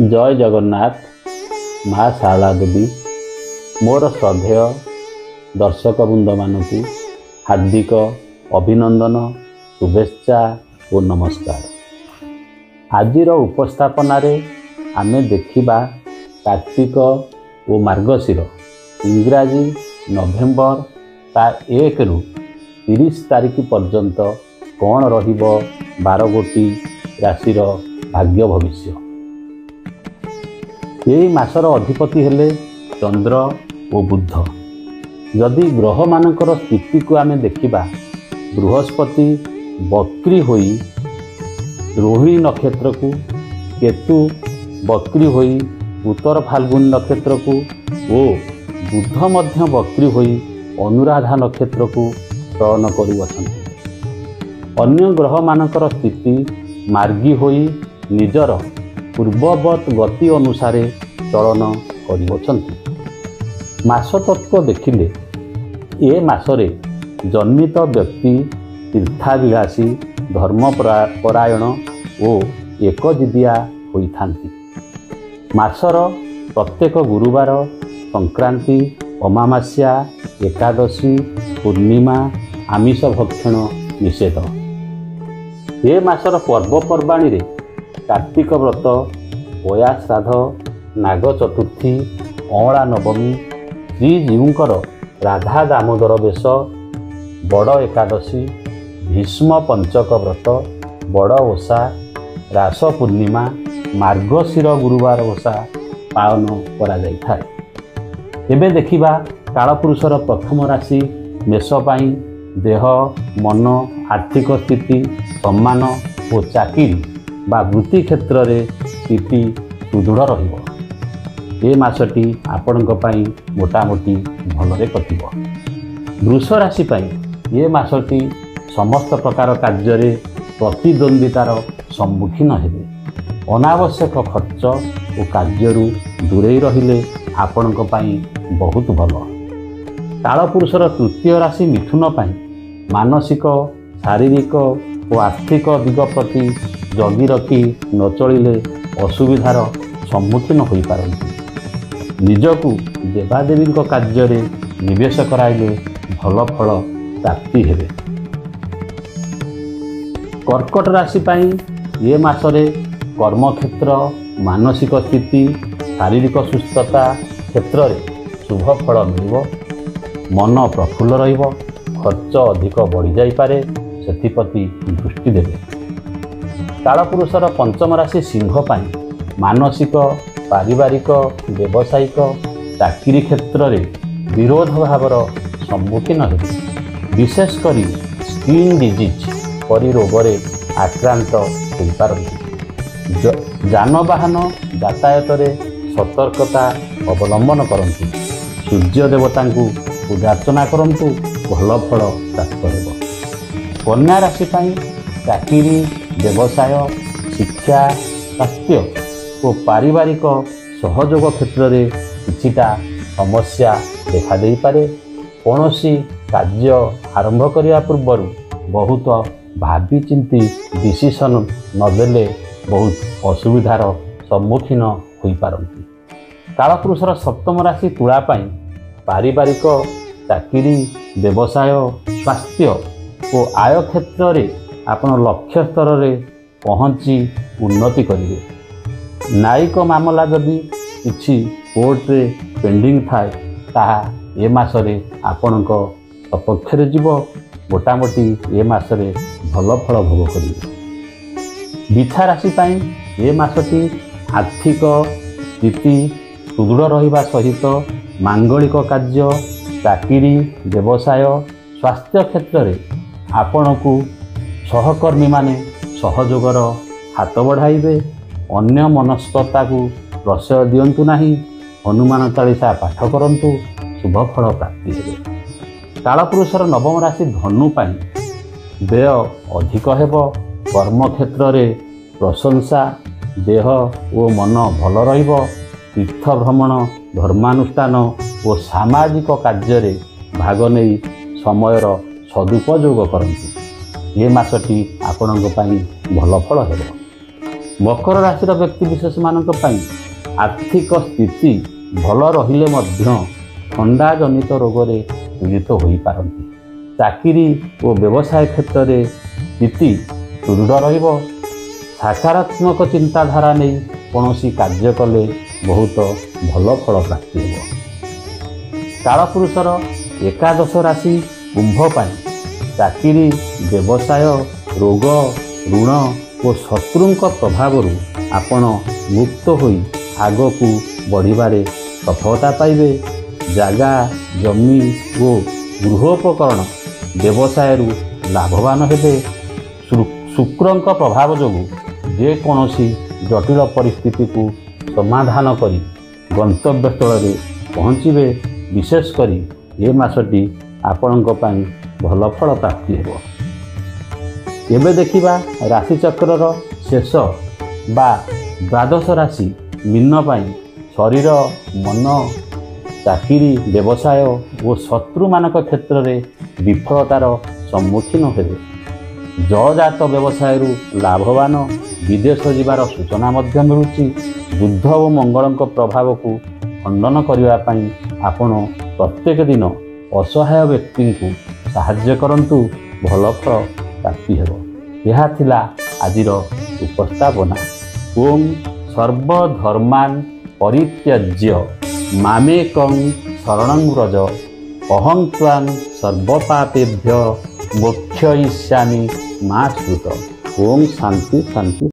जय जगन्नाथ। माँ शारदा देवी मोर श्रद्धेय दर्शक वृंद मानक हार्दिक अभिनंदन शुभेच्छा और नमस्कार। आजिर उपस्थापन आमे देखिबा कार्तिक और मार्गशीर इंग्राजी नवेम्बर ता 1 रु 30 तारीख पर्यंत कौन रहिबो 12 गोटी राशिर भाग्य भविष्य। यही मासर अधिपति हेले चंद्र और बुध। यदि ग्रह मानकर स्थिति को आमे देखिबा बृहस्पति वक्री होई रोहिणी नक्षत्र को, केतु वक्री होई उत्तर फाल्गुन नक्षत्र को और बुध मध्य वक्री होई अनुराधा नक्षत्र को चयन करुअछन्ति। अन्य ग्रह मानकर स्थिति मार्गी होई निजर पूर्ववत गति अनुसार चलन करुअछन्ति। मास तत्व देखिले ए मासरे जन्मित व्यक्ति तीर्थाभिलाषी धर्मपरायण और एकजिदिया होइथान्ति। मासर प्रत्येक गुरुवार संक्रांति अमावास्या एकादशी पूर्णिमा आमिष भक्षण निषेध। ए मासर पर्वपर्वाणी रे कार्तिक व्रत पया श्राद्ध नाग चतुर्थी अँला नवमी श्रीजीउंकर राधा दामोदर बेश बड़ एकादशी भीष्म पंचक व्रत बड़ ओषा रास पूर्णिमा मार्गशीर गुरुवार ओषा पालन करा जाइथाय। एबे देखिबा कालपुरुषर प्रथम राशि मेष पाई देह मन आर्थिक स्थिति सम्मान और चाकरी बा वृत्ति क्षेत्र रे स्थिति सुदृढ़ रहिबो। ए मासटी आपणक पई मोटामोटी भलरे कटिबो। वृष राशि पई ए मासटी समस्त प्रकार कार्य रे प्रतिद्वंदितार सम्मुखीन हेबे। अनावश्यक खर्च और कार्यरू दूरे रहिले आपणक पई बहुत भल। कालपुरुषर तृतीय राशि मिथुन पई मानसिक शारीरिक और आर्थिक दिग प्रति जगी रखी न चलिले असुविधार सम्मुखीन होई पारंती। निजकू देवादेवी कार्य रे निवेश कराइले भल फल प्राप्ति हेबे। कर्कट राशि पाई ये मासरे कर्मक्षेत्र मानसिक स्थिति शारीरिक सुस्थता क्षेत्र रे शुभ फल मिलिबो। मन प्रफुल्ल रहिबो। खर्च अधिक बढ़ी जाई पारे सेथिप्रति दृष्टि देबे। कालपुरुषर पंचम राशि सिंह पाई मानसिक पारिवारिक व्यावसायिक चाकरी क्षेत्र रे विरोध भावर सम्मुखीन हेबे। विशेषकर स्किन डिजीज परि रोग रे आक्रांत होई पारंती। जानवाहन यातायात रे सतर्कता अवलंबन करंतु। सूर्य देवता को पूजार्चना करंतु भल फल प्राप्त हेबो। कन्या राशि पाई चाकरी व्यवसाय शिक्षा स्वास्थ्य और पारिवारिक सहयोग क्षेत्र रे किछिटा समस्या देखा देई पारे। कौनसी कार्य आरंभ करिया पूर्व बहुत भावी चिंती डिसीजन नदेले बहुत असुविधार सम्मुखीन होई पारंती। कालपुरुषर सप्तम राशि तुला पाई पारिवारिक चाकरी व्यवसाय स्वास्थ्य और आय क्षेत्र रे आपण लक्ष्य स्तर रे पहुँची उन्नति करेंगे। न्यायिक मामला जदि किछि कोर्ट रे पेंडिंग थाए ताहा ए मासरे आपणक सपक्ष रे जीव। मोटामोटी ए मासरे भल फल भोग करेंगे। बिछा राशि पाई ए मासटी आर्थिक स्थिति सुदृढ़ रहिबा सहित मांगलिक कार्य चाकरी व्यवसाय स्वास्थ्य क्षेत्र रे आपणकू सहकर्मी माने सहयोगर हाथ बढ़ाइबे। अन्य मनस्कता को प्रशय दियंतु नाही। हनुमान चालीसा पाठ करंतु शुभ फल प्राप्ति हेबे। कालपुरुषर नवम राशि धनु पाई व्यय अधिक हेबो। कर्म क्षेत्र रे प्रशंसा देह और मन भल रहिबो। तीर्थ भ्रमण धर्मानुष्ठान और सामाजिक कार्य रे भाग नहीं समयर सदुपयोग करंतु। ये मासटी आपणक पई भल फल हेबो। ମକର ରାଶିର ବ୍ୟକ୍ତିବିଶେଷମାନଙ୍କ ପାଇଁ ଆର୍ଥିକ ସ୍ଥିତି ଭଲ ରହିଲେ ମଧ୍ୟ ଥଣ୍ଡାଜନିତ ରୋଗରେ ପୀଡ଼ିତ ହୋଇପାରନ୍ତି। ଚାକିରି ଓ ବ୍ୟବସାୟ କ୍ଷେତ୍ରରେ ସ୍ଥିତି ସୁଦୃଢ଼ ରହିବ। ସକାରାତ୍ମକ ଚିନ୍ତାଧାରା ନେଇ କୌଣସି କାର୍ଯ୍ୟ କଲେ ବହୁତ ଭଲ ଫଳ ପ୍ରାପ୍ତି ହେବ। କାଳପୁରୁଷର ଏକାଦଶ ରାଶି କୁମ୍ଭ ପାଇଁ ଚାକିରି, ବ୍ୟବସାୟ, ରୋଗ, ଋଣ ଓ ଶତ୍ରୁଙ୍କ ପ୍ରଭାବରୁ ଆପଣ ମୁକ୍ତ ହୋଇ ଆଗକୁ ବଢ଼ିବାରେ ସଫଳତା ପାଇବେ। ଜାଗା, ଜମି ଓ ଗୃହୋପକରଣ ବ୍ୟବସାୟରୁ ଲାଭବାନ ହେବେ। ଶୁକ୍ରଙ୍କ ପ୍ରଭାବ ଯୋଗୁଁ ଯେକୌଣସି ଜଟିଳ ପରିସ୍ଥିତିକୁ ସମାଧାନ କରି ଗନ୍ତବ୍ୟସ୍ଥଳରେ ପହଞ୍ଚିବେ। ବିଶେଷ କରି ଏ ମାସଟି ଆପଣଙ୍କ ପାଇଁ ଭଲ ଫଳ ପ୍ରାପ୍ତି ହେବ। ଏବେ ଦେଖିବା ରାଶିଚକ୍ରର ଶେଷ ବା ଦ୍ୱାଦଶ ରାଶି ମୀନ ପାଇଁ ଶରୀର, ମନ, ଚାକିରି, ବ୍ୟବସାୟ ଓ ଶତ୍ରୁମାନଙ୍କ କ୍ଷେତ୍ରରେ ବିଫଳତାର ସମ୍ମୁଖୀନ ହେବେ। ଜଳଜାତ ବ୍ୟବସାୟରୁ ଲାଭବାନ, ବିଦେଶ ଯିବାର ସୂଚନା ମଧ୍ୟ ମିଳୁଛି। ବୁଧ ଓ ମଙ୍ଗଳଙ୍କ ପ୍ରଭାବକୁ ଖଣ୍ଡନ କରିବା ପାଇଁ ଆପଣ ପ୍ରତ୍ୟେକ ଦିନ ଅସହାୟ ବ୍ୟକ୍ତିଙ୍କୁ ସାହାଯ୍ୟ କରନ୍ତୁ, ଭଲ ଫଳ ପ୍ରାପ୍ତି ହେବ। ଏହା ଥିଲା ଆଜିର ଉପସ୍ଥାପନା। ଓମ୍ ସର୍ବଧର୍ମାନ୍ ପରିତ୍ୟଜ୍ୟ ମାମେକଂ ଶରଣଂ ବ୍ରଜ ଅହଂ ତ୍ୱାଂ ସର୍ବପାପେଭ୍ୟଃ ମୋକ୍ଷୟିଷ୍ୟାମି ମା ସ୍ମୃତ। ଓମ୍ ଶାନ୍ତି ଶାନ୍ତି।